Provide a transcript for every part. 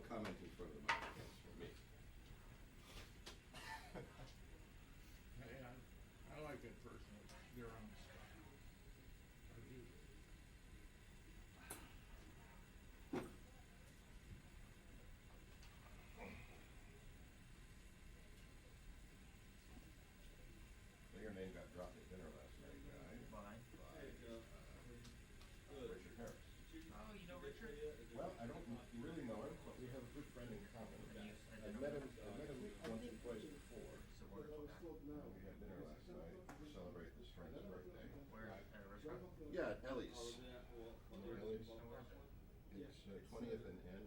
comment in front of the microphones for me. Hey, I like it personally. Their own stuff. I do. Well, your name got dropped at dinner last night, guy. Fine. Richard Harris. Oh, you know Richard? Well, I don't really know him, but we have a good friend in common. I met him once or twice before. He's a wonderful guy. We had dinner last night to celebrate this friend's birthday. Where? At a restaurant? Yeah, at Ellie's. Ellie's. And where is it? It's 20th and N.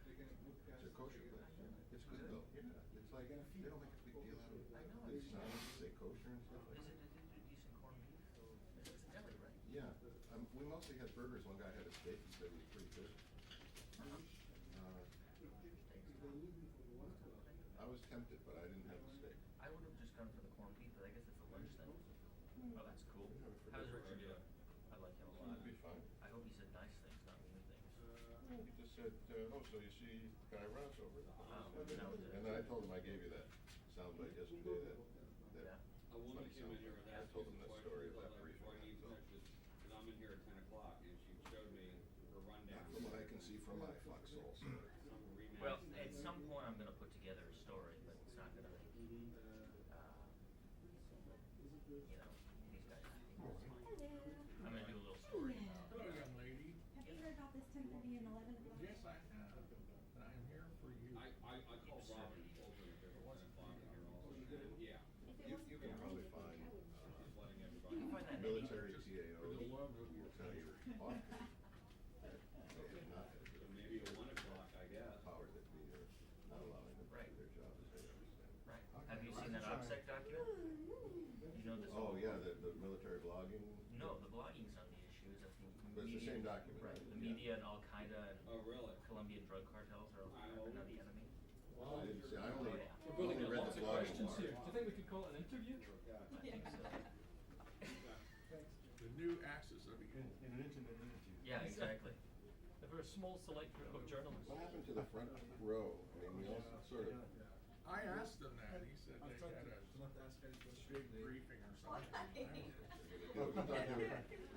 It's a kosher place. It's good though. Yeah. It's like, they don't make a big deal out of it. I know. They sign, say kosher and stuff like Is that. it a decent corned beef? It's a deli, right? Yeah, we mostly had burgers. One guy had a steak. He said it was pretty good. I was tempted, but I didn't have the steak. I would have just gone for the corned beef, but I guess it's a lunch thing. Oh, that's cool. How's Richard doing? I like him a lot. He'd be fine. I hope he said nice things, not mean things. He just said, oh, so you see Guy Rouse over there? And then I told him I gave you that soundbite yesterday that Yeah. A woman came in here and I asked told me him some that story questions of that about briefing. why you texted, because I'm in here at 10 o'clock, and she showed me her rundown. From what I can see from my foxhole. Some rematch. Well, at some point I'm going to put together a story, but it's not going to make, you know, these guys. I'm going to do a little story about Hello, young lady. Have you heard about this 10:30 and 11 o'clock? Yes, I have. And I'm here for you. I called Robin and told her that there was 10 o'clock in here also, and yeah, You can probably find just letting everybody. You can find that military Just TAOs for the love of will tell you often that they have not had So maybe at 1 o'clock, I guess. powers that be are not allowing them to Right. do their job as they understand. Right. Have you seen that OPSEC document? You know this. Oh, yeah, the military blogging. No, the blogging's on the issue. Is that the But it's the media- same document, Right. right? The Yeah. media and Al Qaeda and Oh, really? Colombian drug cartels are now the enemy. I didn't see, I only, Oh, yeah. I only read the blogging part. Do you think we could call it an interview? I think so. The new axis of the In an intimate interview. Yeah, exactly. If we're a small select group of journalists. What happened to the front row? I mean, we all sort of, I asked them that. He said they had a big briefing or something. we thought they were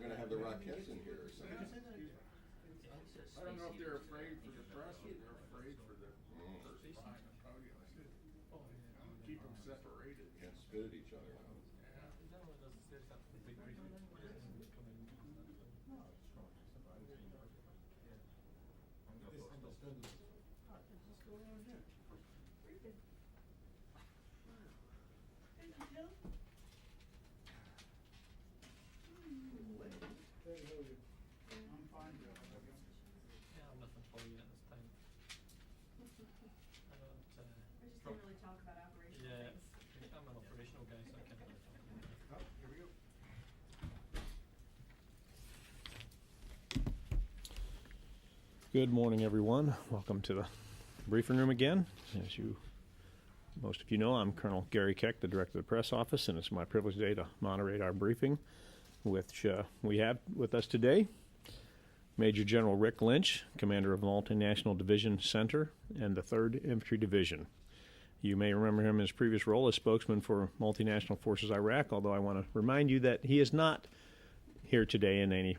gonna have the Rockettes in here or something. I don't know if they're afraid for the press or they're afraid for the person behind the podium. Keep them separated. Can't spit at each other now. Yeah. Generally doesn't say that for the big briefing. I'm fine, Joe. Yeah, I'm nothing for you at this time. I don't, I just didn't really talk about operational yeah, things. I'm an operational guy, so I can't really talk about that. Oh, here we go. Good morning, everyone. Welcome to the briefing room again. As most of you know, I'm Colonel Gary Keck, the Director of the Press Office, and it's my privilege today to moderate our briefing, which we have with us today Major General Rick Lynch, Commander of the Multinational Division Center and the 3rd Infantry Division. You may remember him in his previous role as spokesman for Multinational Forces Iraq, although I want to remind you that he is not here today in any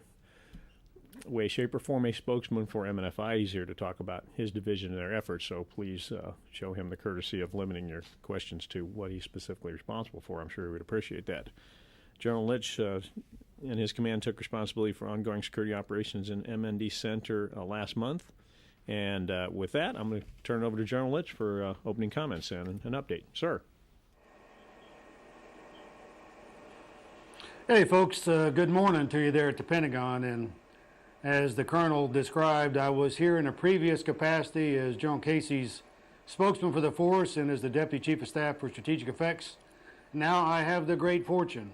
way, shape, or form a spokesman for MNFI. He's here to talk about his division and their efforts, so please show him the courtesy of limiting your questions to what he's specifically responsible for. I'm sure he would appreciate that. General Lynch and his command took responsibility for ongoing security operations in MND Center last month. And with that, I'm going to turn it over to General Lynch for opening comments and an update. Sir. Hey folks, good morning to you there at the Pentagon. And as the Colonel described, I was here in a previous capacity as John Casey's spokesman for the force and as the Deputy Chief of Staff for Strategic Effects. Now I have the great fortune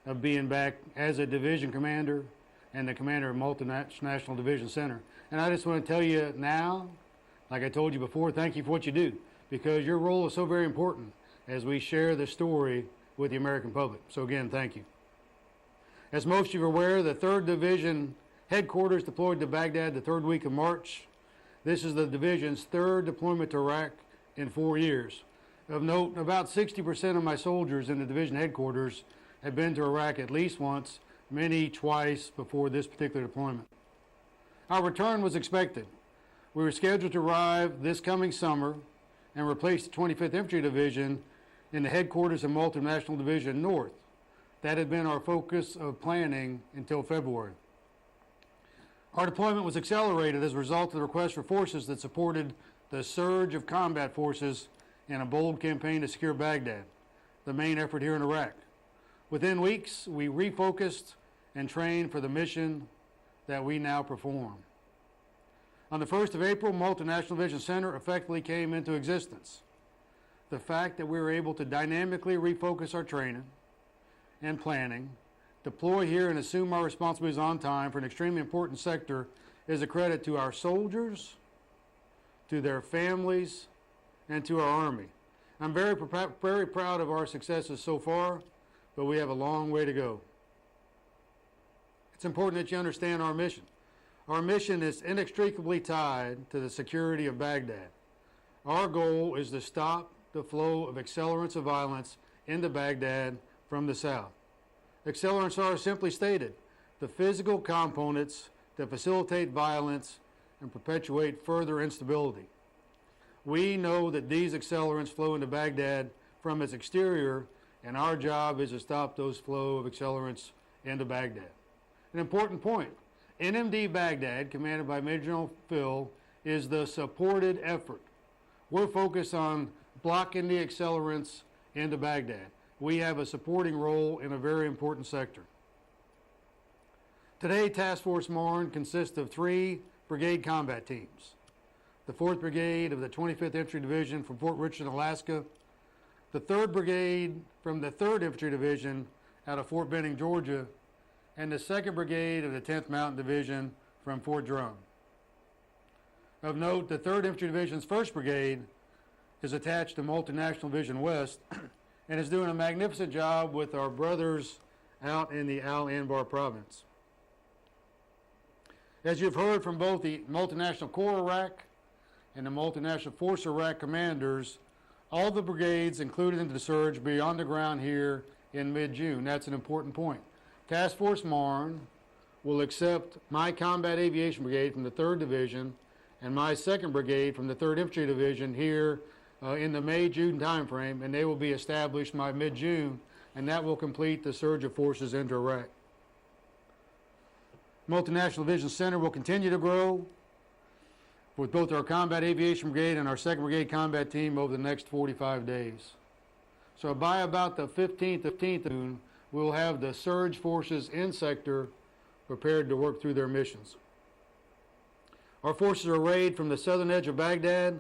of being back as a division commander and the commander of Multinational Division Center. And I just want to tell you now, like I told you before, thank you for what you do, because your role is so very important as we share the story with the American public. So again, thank you. As most of you are aware, the 3rd Division headquarters deployed to Baghdad the 3rd week of March. This is the division's third deployment to Iraq in 4 years. Of note, about 60% of my soldiers in the division headquarters have been to Iraq at least once, many twice before this particular deployment. Our return was expected. We were scheduled to arrive this coming summer and replace the 25th Infantry Division in the headquarters of Multinational Division North. That had been our focus of planning until February. Our deployment was accelerated as a result of the request for forces that supported the surge of combat forces in a bold campaign to secure Baghdad, the main effort here in Iraq. Within weeks, we refocused and trained for the mission that we now perform. On the 1st of April, Multinational Division Center effectively came into existence. The fact that we were able to dynamically refocus our training and planning, deploy here and assume our responsibilities on time for an extremely important sector is a credit to our soldiers, to their families, and to our Army. I'm very proud of our successes so far, but we have a long way to go. It's important that you understand our mission. Our mission is inextricably tied to the security of Baghdad. Our goal is to stop the flow of accelerants of violence into Baghdad from the south. Accelerants are, simply stated, the physical components that facilitate violence and perpetuate further instability. We know that these accelerants flow into Baghdad from its exterior, and our job is to stop those flow of accelerants into Baghdad. An important point, NMD Baghdad, commanded by Major General Phil, is the supported effort. We're focused on blocking the accelerants into Baghdad. We have a supporting role in a very important sector. Today, Task Force Marne consists of 3 brigade combat teams. The 4th Brigade of the 25th Infantry Division from Fort Richland, Alaska, the 3rd Brigade from the 3rd Infantry Division out of Fort Benning, Georgia, and the 2nd Brigade of the 10th Mountain Division from Fort Drum. Of note, the 3rd Infantry Division's 1st Brigade is attached to Multinational Division West and is doing a magnificent job with our brothers out in the Al-Anbar province. As you've heard from both the Multinational Corps Iraq and the Multinational Force Iraq commanders, all the brigades included in the surge will be on the ground here in mid-June. That's an important point. Task Force Marne will accept my Combat Aviation Brigade from the 3rd Division and my 2nd Brigade from the 3rd Infantry Division here in the May-June timeframe, and they will be established by mid-June, and that will complete the surge of forces into Iraq. Multinational Division Center will continue to grow with both our Combat Aviation Brigade and our 2nd Brigade Combat Team over the next 45 days. So by about the 15th of June, we'll have the surge forces in sector prepared to work through their missions. Our forces are arrayed from the southern edge of Baghdad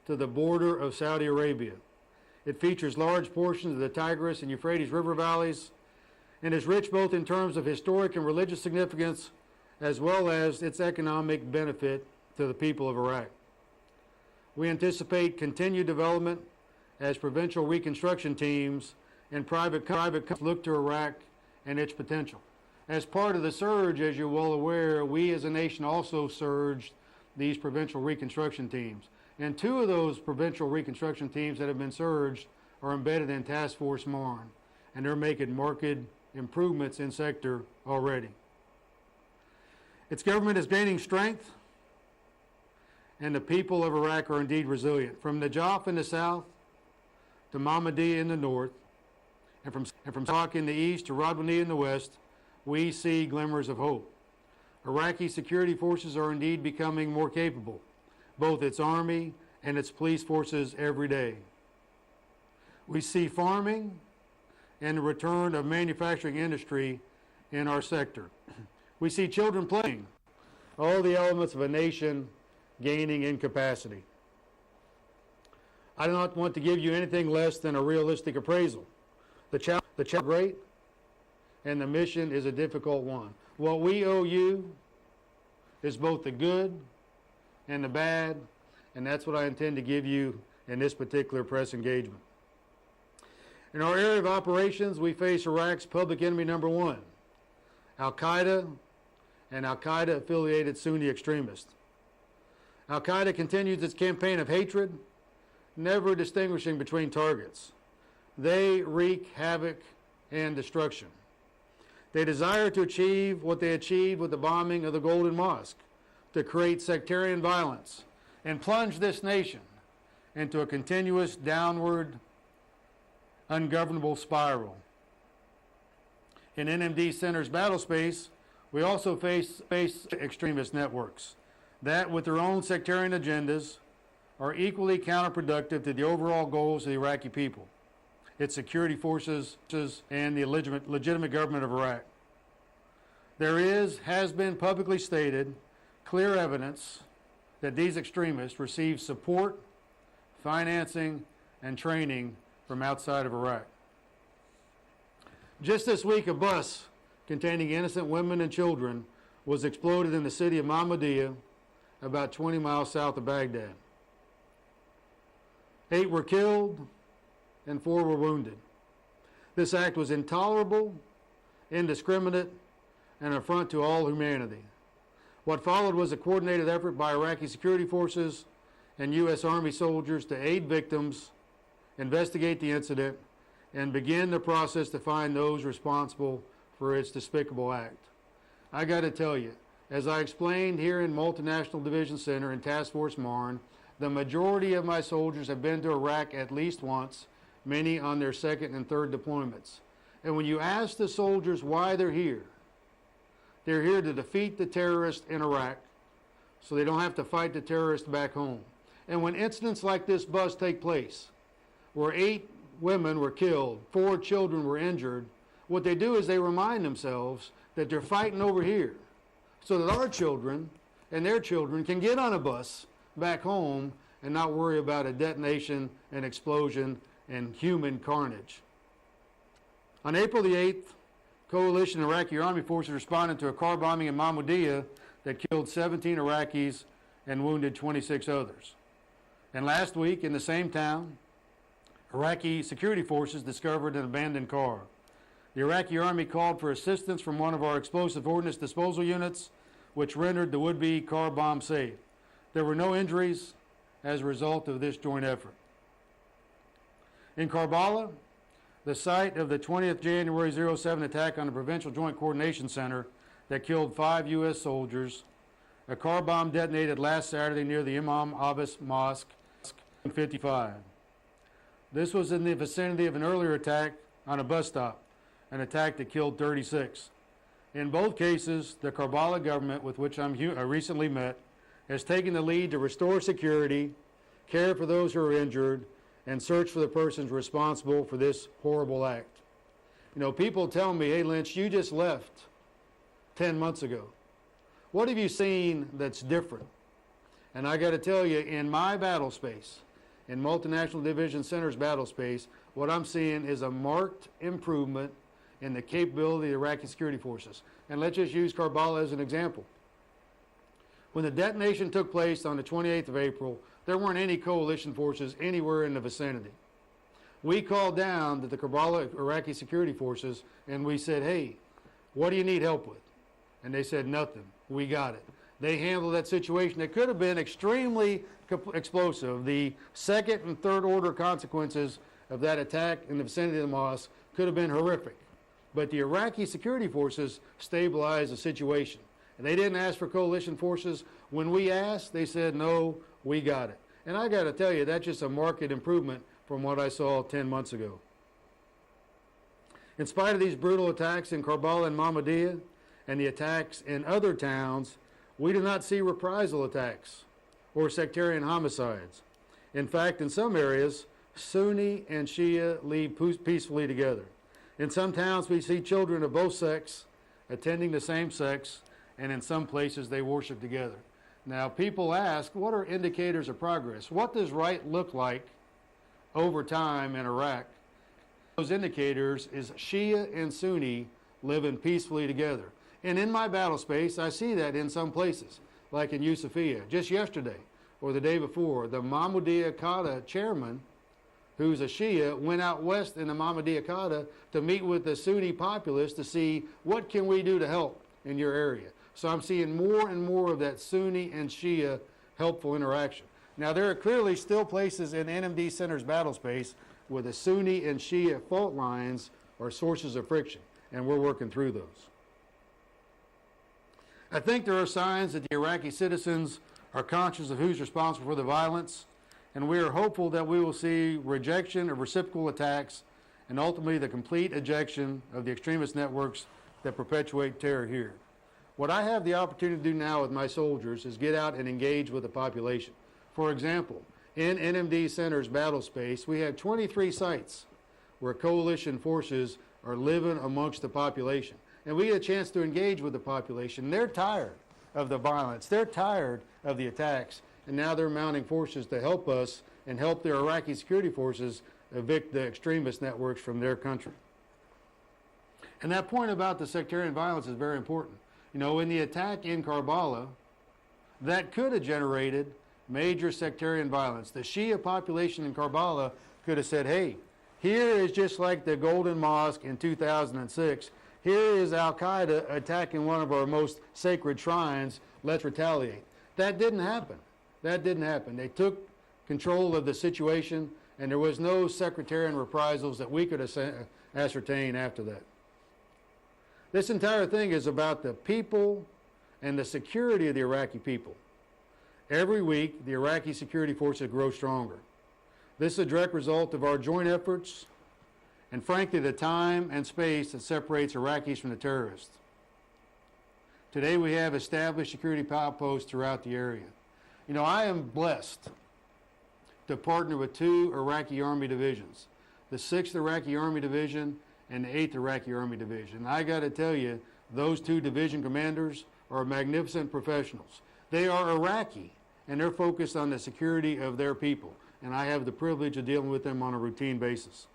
to the border of Saudi Arabia. It features large portions of the Tigris and Euphrates River valleys and is rich both in terms of historic and religious significance as well as its economic benefit to the people of Iraq. We anticipate continued development as provincial reconstruction teams and private companies look to Iraq and its potential. As part of the surge, as you're well aware, we as a nation also surged these provincial reconstruction teams. And 2 of those provincial reconstruction teams that have been surged are embedded in Task Force Marne, and they're making marked improvements in sector already. Its government is gaining strength, and the people of Iraq are indeed resilient. From Najaf in the south to Mahmudiyah in the north, and from Iraq in the east to Radwaniyah in the west, we see glimmers of hope. Iraqi security forces are indeed becoming more capable, both its army and its police forces every day. We see farming and the return of manufacturing industry in our sector. We see children playing, all the elements of a nation gaining in capacity. I do not want to give you anything less than a realistic appraisal. The challenge is great, and the mission is a difficult one. What we owe you is both the good and the bad, and that's what I intend to give you in this particular press engagement. In our area of operations, we face Iraq's public enemy number 1, Al-Qaeda and Al-Qaeda-affiliated Sunni extremists. Al-Qaeda continues its campaign of hatred, never distinguishing between targets. They wreak havoc and destruction. They desire to achieve what they achieved with the bombing of the Golden Mosque, to create sectarian violence and plunge this nation into a continuous downward, ungovernable spiral. In NMD Center's battle space, we also face extremist networks that, with their own sectarian agendas, are equally counterproductive to the overall goals of the Iraqi people, its security forces, and the legitimate government of Iraq. There has been publicly stated, clear evidence that these extremists receive support, financing, and training from outside of Iraq. Just this week, a bus containing innocent women and children was exploded in the city of Mahmudiyah, about 20 miles south of Baghdad. 8 were killed and 4 were wounded. This act was intolerable, indiscriminate, and an affront to all humanity. What followed was a coordinated effort by Iraqi security forces and U.S. Army soldiers to aid victims, investigate the incident, and begin the process to find those responsible for its despicable act. I got to tell you, as I explained here in Multinational Division Center in Task Force Marne, the majority of my soldiers have been to Iraq at least once, many on their second and third deployments. And when you ask the soldiers why they're here to defeat the terrorists in Iraq so they don't have to fight the terrorists back home. And when incidents like this bus take place, where 8 women were killed, 4 children were injured, what they do is they remind themselves that they're fighting over here so that our children and their children can get on a bus back home and not worry about a detonation, an explosion, and human carnage. On April the 8th, coalition Iraqi Army forces responded to a car bombing in Mahmudiyah that killed 17 Iraqis and wounded 26 others. And last week, in the same town, Iraqi security forces discovered an abandoned car. The Iraqi Army called for assistance from one of our explosive ordnance disposal units, which rendered the would-be car bomb safe. There were no injuries as a result of this joint effort. In Karbala, the site of the 20th January 07 attack on the Provincial Joint Coordination Center that killed 5 U.S. soldiers, a car bomb detonated last Saturday near the Imam Abbas Mosque, 55. This was in the vicinity of an earlier attack on a bus stop, an attack that killed 36. In both cases, the Karbala government, with which I recently met, has taken the lead to restore security, care for those who are injured, and search for the persons responsible for this horrible act. You know, people tell me, hey Lynch, you just left 10 months ago. What have you seen that's different? And I got to tell you, in my battle space, in Multinational Division Center's battle space, what I'm seeing is a marked improvement in the capability of the Iraqi security forces. And let's just use Karbala as an example. When the detonation took place on the 28th of April, there weren't any coalition forces anywhere in the vicinity. We called down to the Karbala Iraqi security forces and we said, hey, what do you need help with? And they said, nothing. We got it. They handled that situation. It could have been extremely explosive. The second and third order consequences of that attack in the vicinity of the mosque could have been horrific. But the Iraqi security forces stabilized the situation. And they didn't ask for coalition forces. When we asked, they said, no, we got it. And I got to tell you, that's just a marked improvement from what I saw 10 months ago. In spite of these brutal attacks in Karbala and Mahmudiyah and the attacks in other towns, we do not see reprisal attacks or sectarian homicides. In fact, in some areas, Sunni and Shia live peacefully together. In some towns, we see children of both sects attending the same sex, and in some places, they worship together. Now, people ask, what are indicators of progress? What does right look like over time in Iraq? Those indicators is Shia and Sunni living peacefully together. And in my battle space, I see that in some places, like in Yusufia. Just yesterday, or the day before, the Mahmudiyah Qada chairman, who's a Shia, went out west in the Mahmudiyah Qada to meet with the Sunni populace to see what can we do to help in your area. So I'm seeing more and more of that Sunni and Shia helpful interaction. Now, there are clearly still places in NMD Center's battle space where the Sunni and Shia fault lines are sources of friction, and we're working through those. I think there are signs that the Iraqi citizens are conscious of who's responsible for the violence, and we are hopeful that we will see rejection of reciprocal attacks and ultimately the complete ejection of the extremist networks that perpetuate terror here. What I have the opportunity to do now with my soldiers is get out and engage with the population. For example, in NMD Center's battle space, we have 23 sites where coalition forces are living amongst the population. And we get a chance to engage with the population. They're tired of the violence. They're tired of the attacks. And now they're mounting forces to help us and help their Iraqi security forces evict the extremist networks from their country. And that point about the sectarian violence is very important. You know, in the attack in Karbala, that could have generated major sectarian violence. The Shia population in Karbala could have said, hey, here is just like the Golden Mosque in 2006. Here is Al-Qaeda attacking one of our most sacred shrines. Let's retaliate. That didn't happen. That didn't happen. They took control of the situation, and there was no sectarian reprisals that we could ascertain after that. This entire thing is about the people and the security of the Iraqi people. Every week, the Iraqi security forces grow stronger. This is a direct result of our joint efforts and, frankly, the time and space that separates Iraqis from the terrorists. Today, we have established security outposts throughout the area. You know, I am blessed to partner with two Iraqi Army divisions, the 6th Iraqi Army Division and the 8th Iraqi Army Division. I got to tell you, those two division commanders are magnificent professionals. They are Iraqi, and they're focused on the security of their people, and I have the privilege of dealing with them on a routine basis.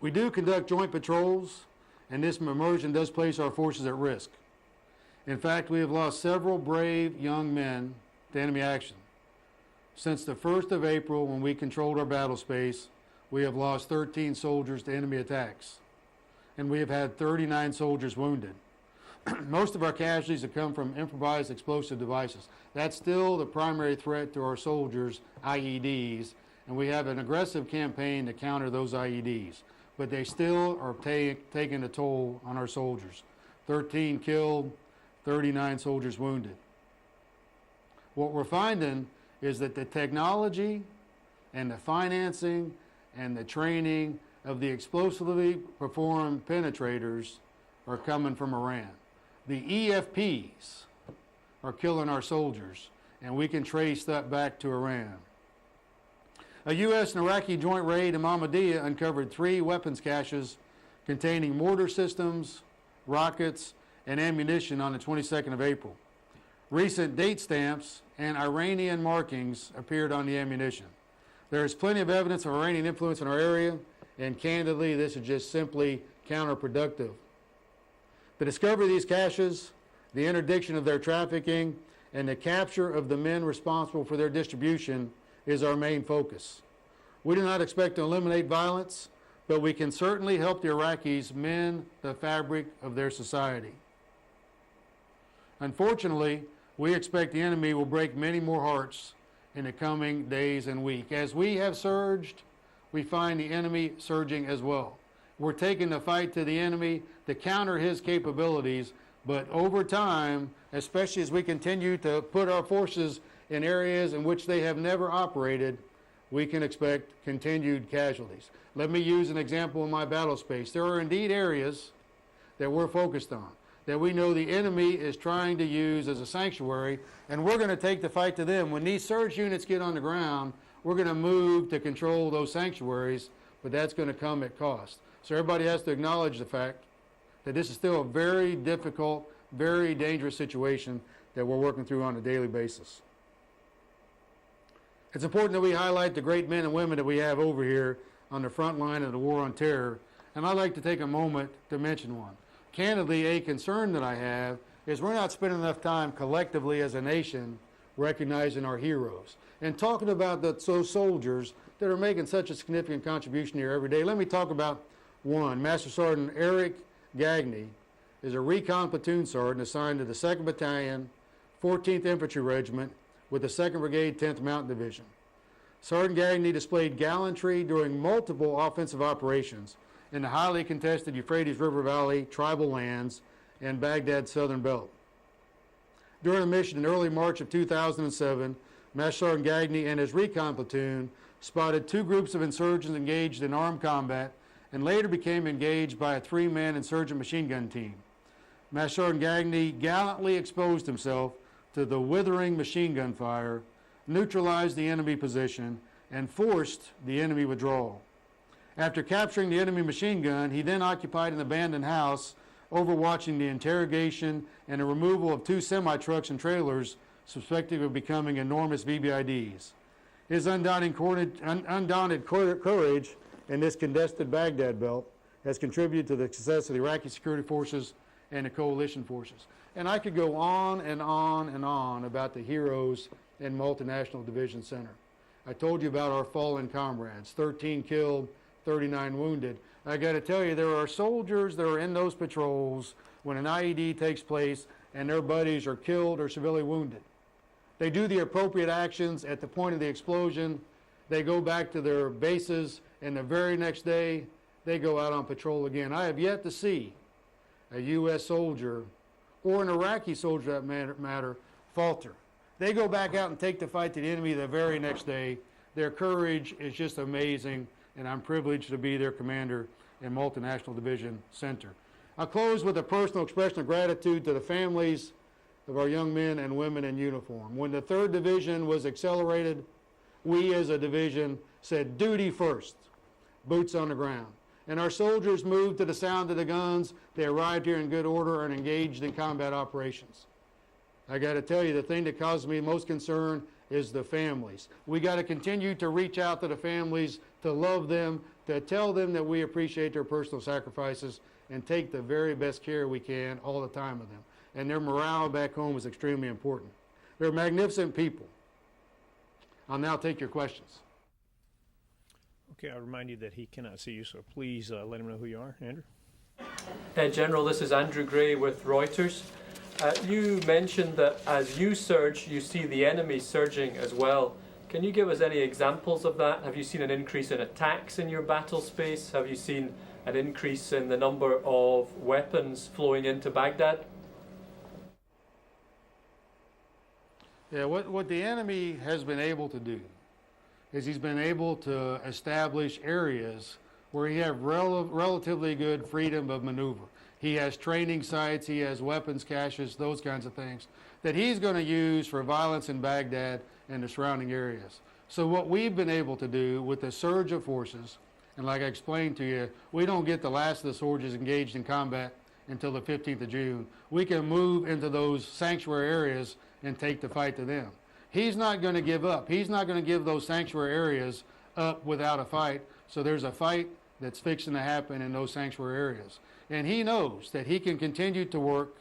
We do conduct joint patrols, and this immersion does place our forces at risk. In fact, we have lost several brave young men to enemy action. Since the 1st of April, when we controlled our battle space, we have lost 13 soldiers to enemy attacks, and we have had 39 soldiers wounded. Most of our casualties have come from improvised explosive devices. That's still the primary threat to our soldiers, IEDs, and we have an aggressive campaign to counter those IEDs. But they still are taking a toll on our soldiers. 13 killed, 39 soldiers wounded. What we're finding is that the technology and the financing and the training of the explosively performed penetrators are coming from Iran. The EFPs are killing our soldiers, and we can trace that back to Iran. A U.S. and Iraqi joint raid in Mahmudiyah uncovered 3 weapons caches containing mortar systems, rockets, and ammunition on the 22nd of April. Recent date stamps and Iranian markings appeared on the ammunition. There is plenty of evidence of Iranian influence in our area, and candidly, this is just simply counterproductive. The discovery of these caches, the interdiction of their trafficking, and the capture of the men responsible for their distribution is our main focus. We do not expect to eliminate violence, but we can certainly help the Iraqis mend the fabric of their society. Unfortunately, we expect the enemy will break many more hearts in the coming days and weeks. As we have surged, we find the enemy surging as well. We're taking the fight to the enemy to counter his capabilities, but over time, especially as we continue to put our forces in areas in which they have never operated, we can expect continued casualties. Let me use an example in my battle space. There are indeed areas that we're focused on, that we know the enemy is trying to use as a sanctuary, and we're going to take the fight to them. When these surge units get on the ground, we're going to move to control those sanctuaries, but that's going to come at cost. So everybody has to acknowledge the fact that this is still a very difficult, very dangerous situation that we're working through on a daily basis. It's important that we highlight the great men and women that we have over here on the front line of the war on terror, and I'd like to take a moment to mention one. Candidly, a concern that I have is we're not spending enough time collectively as a nation recognizing our heroes and talking about those soldiers that are making such a significant contribution here every day. Let me talk about one. Master Sergeant Eric Gagney is a recon platoon sergeant assigned to the 2nd Battalion, 14th Infantry Regiment, with the 2nd Brigade, 10th Mountain Division. Sergeant Gagney displayed gallantry during multiple offensive operations in the highly contested Euphrates River Valley tribal lands and Baghdad southern belt. During a mission in early March of 2007, Master Sergeant Gagney and his recon platoon spotted 2 groups of insurgents engaged in armed combat and later became engaged by a 3-man insurgent machine gun team. Master Sergeant Gagney gallantly exposed himself to the withering machine gun fire, neutralized the enemy position, and forced the enemy withdrawal. After capturing the enemy machine gun, he then occupied an abandoned house, overwatching the interrogation and the removal of 2 semi-trucks and trailers suspected of becoming enormous VBIDs. His undaunted courage in this contested Baghdad belt has contributed to the success of the Iraqi security forces and the coalition forces. And I could go on and on and on about the heroes in Multinational Division Center. I told you about our fallen comrades, 13 killed, 39 wounded. I got to tell you, there are soldiers that are in those patrols when an IED takes place and their buddies are killed or severely wounded. They do the appropriate actions at the point of the explosion. They go back to their bases, and the very next day, they go out on patrol again. I have yet to see a U.S. soldier or an Iraqi soldier, for that matter, falter. They go back out and take the fight to the enemy the very next day. Their courage is just amazing, and I'm privileged to be their commander in Multinational Division Center. I'll close with a personal expression of gratitude to the families of our young men and women in uniform. When the 3rd Division was accelerated, we as a division said duty first, boots on the ground. And our soldiers moved to the sound of the guns. They arrived here in good order and engaged in combat operations. I got to tell you, the thing that causes me most concern is the families. We got to continue to reach out to the families, to love them, to tell them that we appreciate their personal sacrifices and take the very best care we can all the time of them. And their morale back home is extremely important. They're magnificent people. I'll now take your questions. Okay, I'll remind you that he cannot see you, so please let him know who you are. Andrew? General, this is Andrew Gray with Reuters. You mentioned that as you surge, you see the enemy surging as well. Can you give us any examples of that? Have you seen an increase in attacks in your battle space? Have you seen an increase in the number of weapons flowing into Baghdad? Yeah, what the enemy has been able to do is he's been able to establish areas where he has relatively good freedom of maneuver. He has training sites, he has weapons caches, those kinds of things that he's going to use for violence in Baghdad and the surrounding areas. So what we've been able to do with the surge of forces, and like I explained to you, we don't get the last of the soldiers engaged in combat until the 15th of June. We can move into those sanctuary areas and take the fight to them. He's not going to give up. He's not going to give those sanctuary areas up without a fight. So there's a fight that's fixing to happen in those sanctuary areas. And he knows that he can continue to work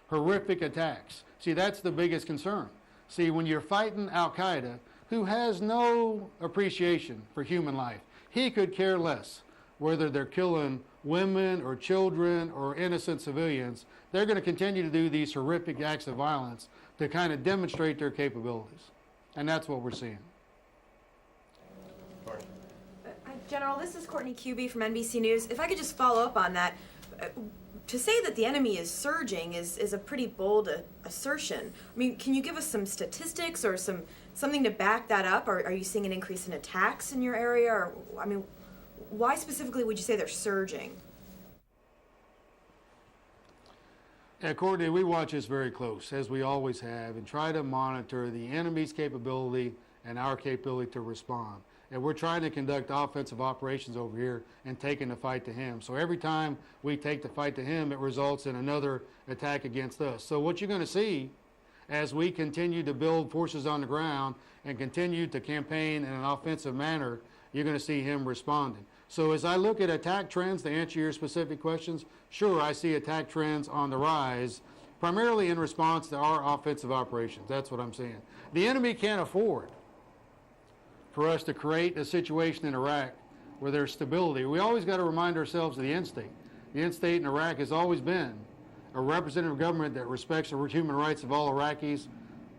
horrific attacks. See, that's the biggest concern. See, when you're fighting Al-Qaeda, who has no appreciation for human life, he could care less whether they're killing women or children or innocent civilians. They're going to continue to do these horrific acts of violence to kind of demonstrate their capabilities. And that's what we're seeing. General, this is Courtney Cubey from NBC News. If I could just follow up on that, to say that the enemy is surging is a pretty bold assertion. I mean, can you give us some statistics or something to back that up? Or are you seeing an increase in attacks in your area? Or, I mean, why specifically would you say they're surging? Yeah, Courtney, we watch this very close, as we always have, and try to monitor the enemy's capability and our capability to respond. And we're trying to conduct offensive operations over here and taking the fight to him. So every time we take the fight to him, it results in another attack against us. So what you're going to see as we continue to build forces on the ground and continue to campaign in an offensive manner, you're going to see him responding. So as I look at attack trends, to answer your specific questions, sure, I see attack trends on the rise, primarily in response to our offensive operations. That's what I'm seeing. The enemy can't afford for us to create a situation in Iraq where there's stability. We always got to remind ourselves of the end state. The end state in Iraq has always been a representative government that respects the human rights of all Iraqis,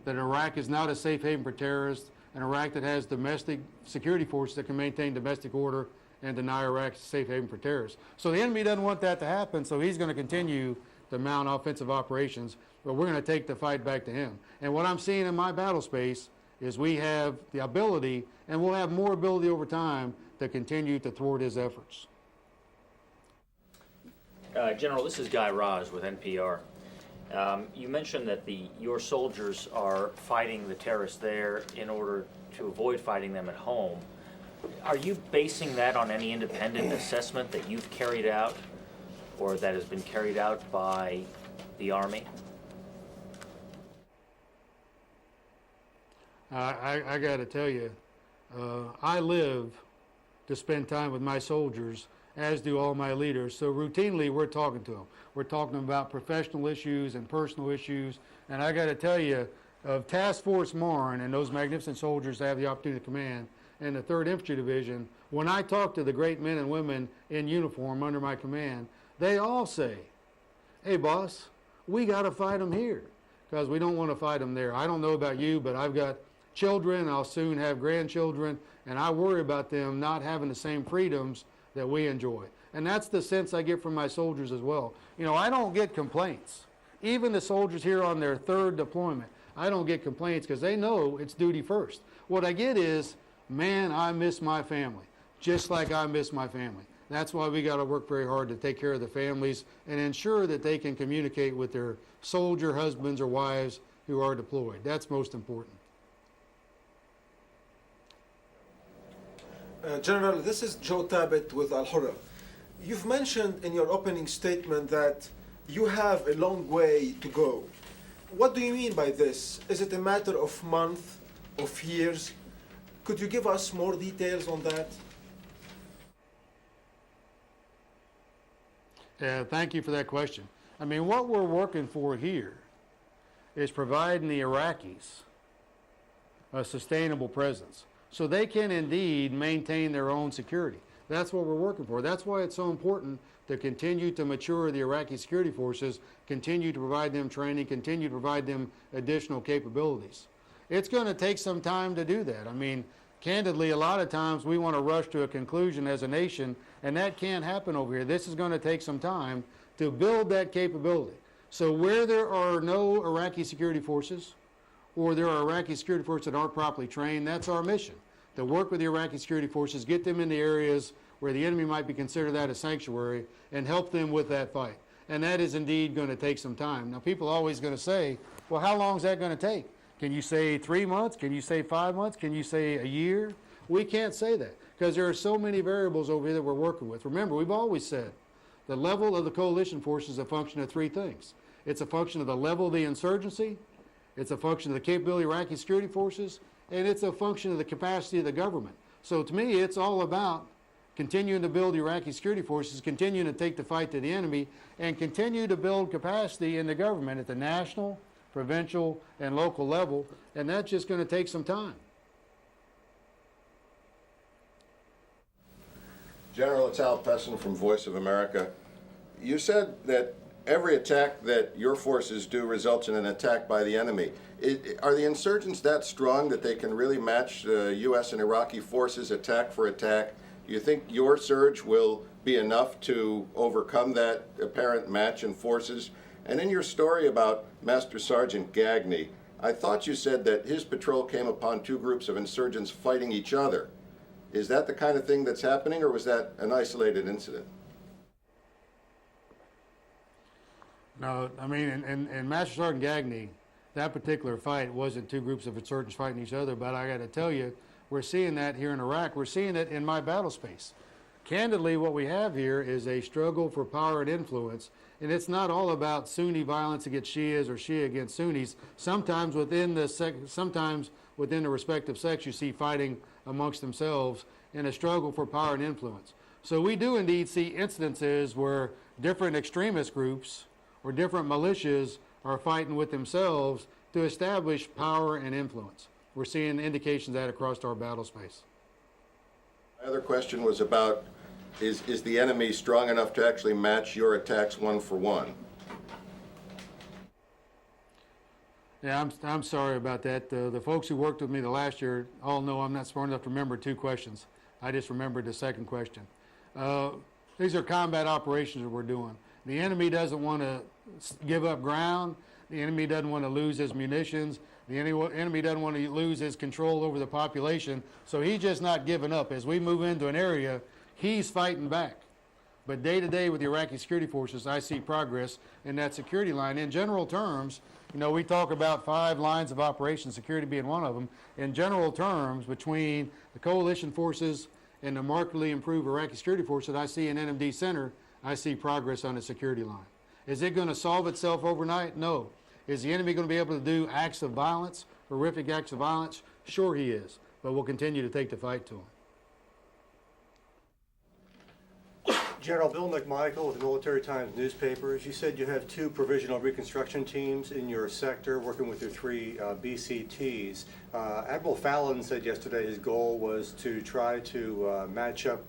that Iraq is not a safe haven for terrorists, an Iraq that has domestic security forces that can maintain domestic order and deny Iraq a safe haven for terrorists. So the enemy doesn't want that to happen, so he's going to continue to mount offensive operations, but we're going to take the fight back to him. And what I'm seeing in my battle space is we have the ability, and we'll have more ability over time, to continue to thwart his efforts. General, this is Guy Raz with NPR. You mentioned that your soldiers are fighting the terrorists there in order to avoid fighting them at home. Are you basing that on any independent assessment that you've carried out or that has been carried out by the Army? I got to tell you, I live to spend time with my soldiers, as do all my leaders. So routinely, we're talking to them. We're talking about professional issues and personal issues. And I got to tell you, of Task Force Marne and those magnificent soldiers I have the opportunity to command, and the 3rd Infantry Division, when I talk to the great men and women in uniform under my command, they all say, hey, boss, we got to fight them here because we don't want to fight them there. I don't know about you, but I've got children, I'll soon have grandchildren, and I worry about them not having the same freedoms that we enjoy. And that's the sense I get from my soldiers as well. You know, I don't get complaints. Even the soldiers here on their 3rd deployment, I don't get complaints because they know it's duty first. What I get is, man, I miss my family, just like I miss my family. That's why we got to work very hard to take care of the families and ensure that they can communicate with their soldier husbands or wives who are deployed. That's most important. General, this is Joe Tabet with Al-Hurra. You've mentioned in your opening statement that you have a long way to go. What do you mean by this? Is it a matter of months, of years? Could you give us more details on that? Thank you for that question. I mean, what we're working for here is providing the Iraqis a sustainable presence so they can indeed maintain their own security. That's what we're working for. That's why it's so important to continue to mature the Iraqi security forces, continue to provide them training, continue to provide them additional capabilities. It's going to take some time to do that. I mean, candidly, a lot of times we want to rush to a conclusion as a nation, and that can't happen over here. This is going to take some time to build that capability. So where there are no Iraqi security forces, or there are Iraqi security forces that aren't properly trained, that's our mission, to work with the Iraqi security forces, get them in the areas where the enemy might be considered that a sanctuary, and help them with that fight. And that is indeed going to take some time. Now, people are always going to say, well, how long is that going to take? Can you say 3 months? Can you say 5 months? Can you say a year? We can't say that because there are so many variables over here that we're working with. Remember, we've always said the level of the coalition force is a function of 3 things. It's a function of the level of the insurgency, it's a function of the capability of Iraqi security forces, and it's a function of the capacity of the government. So to me, it's all about continuing to build the Iraqi security forces, continuing to take the fight to the enemy, and continue to build capacity in the government at the national, provincial, and local level, and that's just going to take some time. General, it's Al Pessin from Voice of America. You said that every attack that your forces do results in an attack by the enemy. Are the insurgents that strong that they can really match U.S. and Iraqi forces attack for attack? Do you think your surge will be enough to overcome that apparent match in forces? And in your story about Master Sergeant Gagney, I thought you said that his patrol came upon 2 groups of insurgents fighting each other. Is that the kind of thing that's happening, or was that an isolated incident? No, I mean, in Master Sergeant Gagney, that particular fight wasn't 2 groups of insurgents fighting each other, but I got to tell you, we're seeing that here in Iraq. We're seeing it in my battle space. Candidly, what we have here is a struggle for power and influence, and it's not all about Sunni violence against Shias or Shia against Sunnis. Sometimes within the respective sects, you see fighting amongst themselves in a struggle for power and influence. So we do indeed see incidences where different extremist groups or different militias are fighting with themselves to establish power and influence. We're seeing indications of that across our battle space. My other question was about, is the enemy strong enough to actually match your attacks 1 for 1? Yeah, I'm sorry about that. The folks who worked with me the last year all know I'm not smart enough to remember two questions. I just remembered the second question. These are combat operations that we're doing. The enemy doesn't want to give up ground. The enemy doesn't want to lose his munitions. The enemy doesn't want to lose his control over the population. So he's just not giving up. As we move into an area, he's fighting back. But day to day with the Iraqi security forces, I see progress in that security line. In general terms, you know, we talk about 5 lines of operation, security being one of them. In general terms, between the coalition forces and the markedly improved Iraqi security forces I see in NMD Center, I see progress on the security line. Is it going to solve itself overnight? No. Is the enemy going to be able to do acts of violence, horrific acts of violence? Sure he is, but we'll continue to take the fight to him. General Bill McMichael with the Military Times newspapers. You said you have 2 provisional reconstruction teams in your sector working with your 3 BCTs. Admiral Fallon said yesterday his goal was to try to match up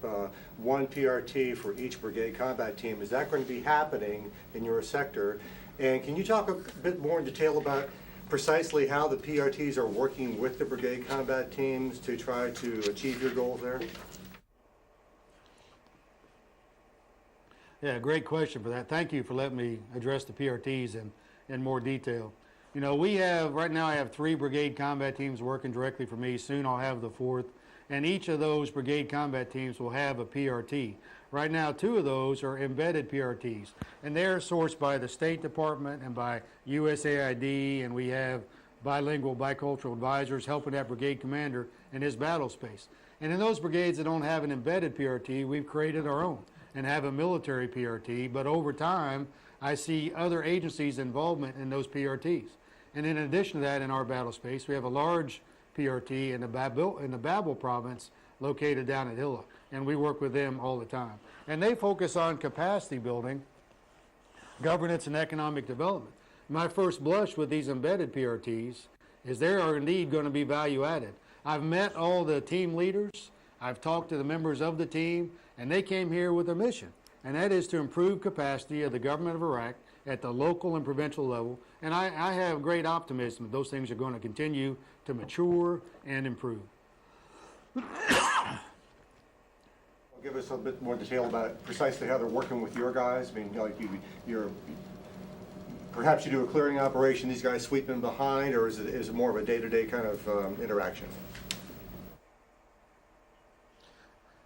1 PRT for each brigade combat team. Is that going to be happening in your sector? And can you talk a bit more in detail about precisely how the PRTs are working with the brigade combat teams to try to achieve your goals there? Yeah, great question for that. Thank you for letting me address the PRTs in more detail. You know, we have, right now I have 3 brigade combat teams working directly for me. Soon I'll have the 4th. And each of those brigade combat teams will have a PRT. Right now, 2 of those are embedded PRTs. And they're sourced by the State Department and by USAID. And we have bilingual, bicultural advisors helping that brigade commander in his battle space. And in those brigades that don't have an embedded PRT, we've created our own and have a military PRT, but over time, I see other agencies' involvement in those PRTs. And in addition to that, in our battle space, we have a large PRT in the Babel province located down at Hilla, and we work with them all the time. And they focus on capacity building, governance, and economic development. My first blush with these embedded PRTs is they are indeed going to be value added. I've met all the team leaders, I've talked to the members of the team, and they came here with a mission, and that is to improve capacity of the government of Iraq at the local and provincial level. And I have great optimism that those things are going to continue to mature and improve. Give us a bit more detail about precisely how they're working with your guys. I mean, like perhaps you do a clearing operation, these guys sweep in behind, or is it more of a day-to-day kind of interaction?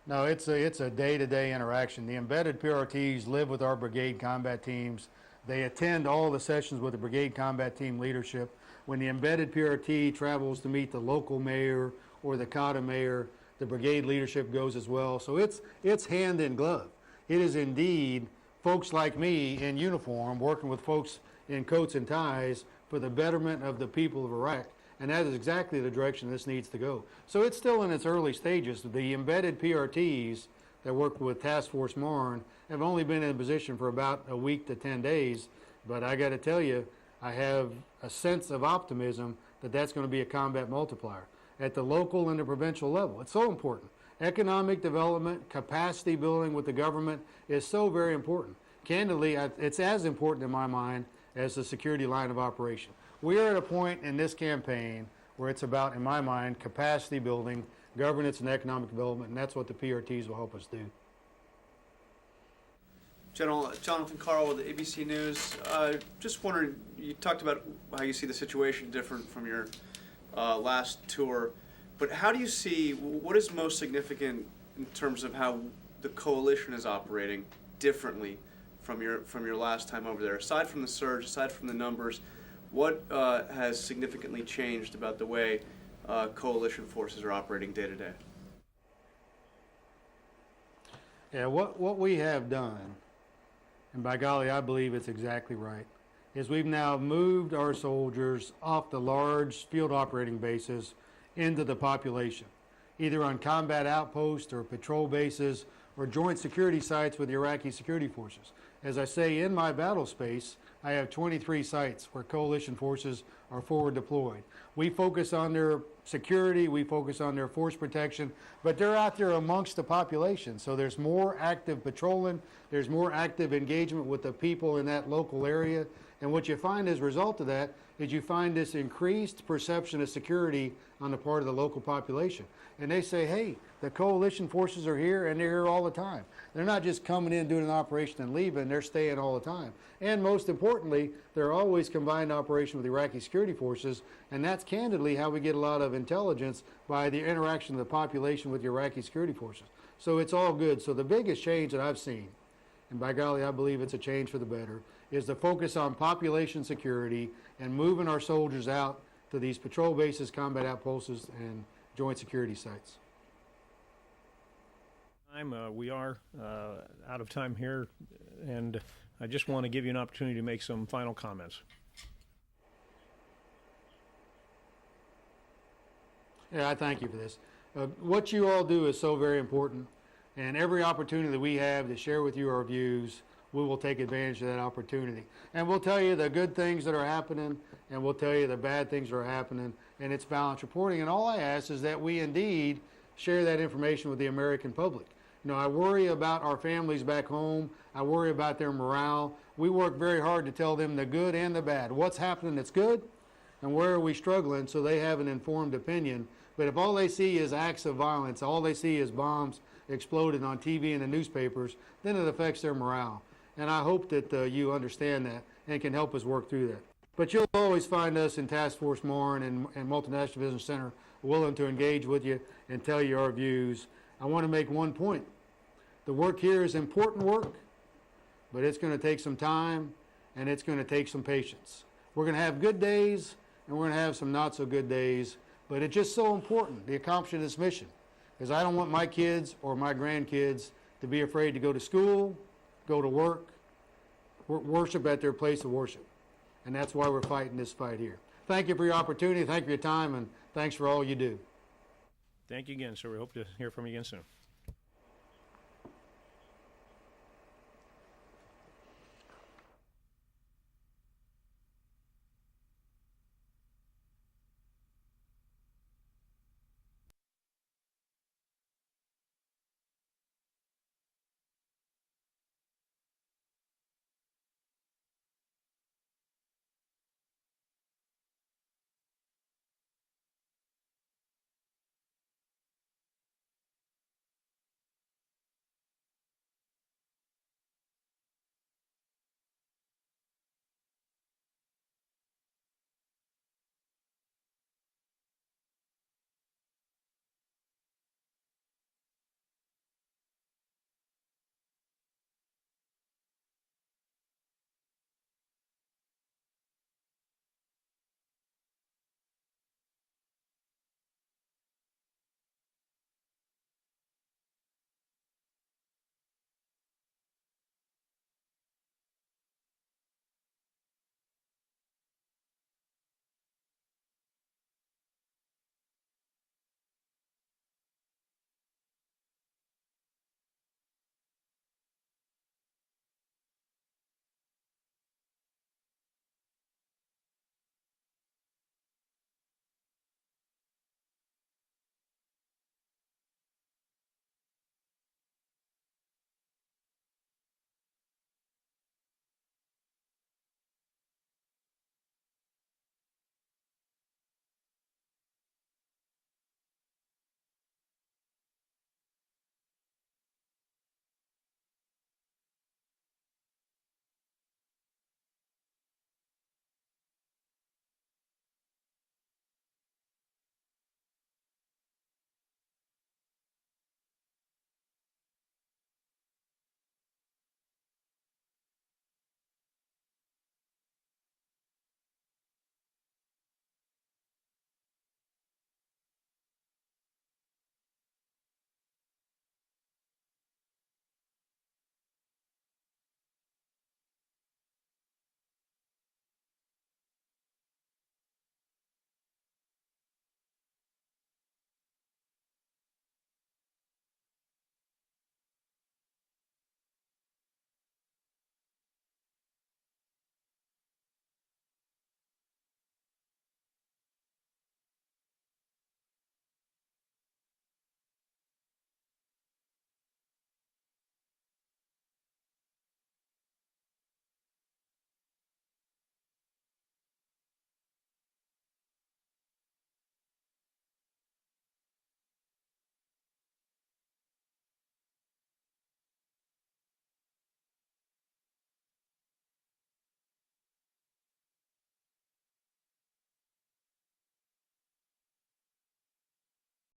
No, it's a day-to-day interaction. The embedded PRTs live with our brigade combat teams. They attend all the sessions with the brigade combat team leadership. When the embedded PRT travels to meet the local mayor or the CADA mayor, the brigade leadership goes as well. So it's hand in glove. It is indeed folks like me in uniform working with folks in coats and ties for the betterment of the people of Iraq. And that is exactly the direction this needs to go. So it's still in its early stages. The embedded PRTs that work with Task Force Marne have only been in position for about a week to 10 days. But I got to tell you, I have a sense of optimism that that's going to be a combat multiplier at the local and the provincial level. It's so important. Economic development, capacity building with the government is so very important. Candidly, it's as important in my mind as the security line of operation. We are at a point in this campaign where it's about, in my mind, capacity building, governance, and economic development, and that's what the PRTs will help us do. General Jonathan Carl with the ABC News. Just wondering, you talked about how you see the situation different from your last tour, but how do you see, what is most significant in terms of how the coalition is operating differently from your last time over there? Aside from the surge, aside from the numbers, what has significantly changed about the way coalition forces are operating day to day? Yeah, what we have done, and by golly, I believe it's exactly right, is we've now moved our soldiers off the large field operating bases into the population, either on combat outposts or patrol bases or joint security sites with the Iraqi security forces. As I say, in my battle space, I have 23 sites where coalition forces are forward deployed. We focus on their security, we focus on their force protection, but they're out there amongst the population. So there's more active patrolling, there's more active engagement with the people in that local area. And what you find as a result of that is you find this increased perception of security on the part of the local population. And they say, hey, the coalition forces are here, and they're here all the time. They're not just coming in, doing an operation and leaving, they're staying all the time. And most importantly, they're always combined operation with Iraqi security forces, and that's candidly how we get a lot of intelligence by the interaction of the population with the Iraqi security forces. So it's all good. So the biggest change that I've seen, and by golly, I believe it's a change for the better, is the focus on population security and moving our soldiers out to these patrol bases, combat outposts, and joint security sites. We are out of time here, and I just want to give you an opportunity to make some final comments. Yeah, I thank you for this. What you all do is so very important, and every opportunity that we have to share with you our views, we will take advantage of that opportunity. And we'll tell you the good things that are happening, and we'll tell you the bad things that are happening, and it's balanced reporting. And all I ask is that we indeed share that information with the American public. You know, I worry about our families back home. I worry about their morale. We work very hard to tell them the good and the bad. What's happening that's good, and where are we struggling, so they have an informed opinion. But if all they see is acts of violence, all they see is bombs exploded on TV and the newspapers, then it affects their morale. And I hope that you understand that and can help us work through that. But you'll always find us in Task Force Marne and Multinational Division Center willing to engage with you and tell you our views. I want to make one point. The work here is important work, but it's going to take some time and it's going to take some patience. We're going to have good days and we're going to have some not so good days, but it's just so important, the accomplishment of this mission, because I don't want my kids or my grandkids to be afraid to go to school, go to work, worship at their place of worship. And that's why we're fighting this fight here. Thank you for your opportunity, thank you for your time, and thanks for all you do. Thank you again, sir. We hope to hear from you again soon.